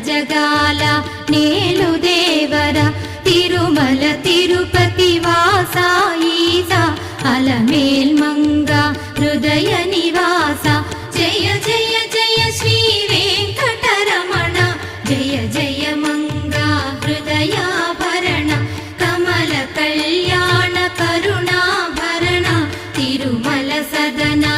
జగాల నేలు దేవర తిరుమల తిరుపతి వాసా ఈసా అలమేల్ మంగ హృదయ నివాస జయ జయ జయ శ్రీ వెంకటరమణ జయ జయ మంగ హృదయాభరణ కమల కళ్యాణ కరుణాభరణ తిరుమల సదనా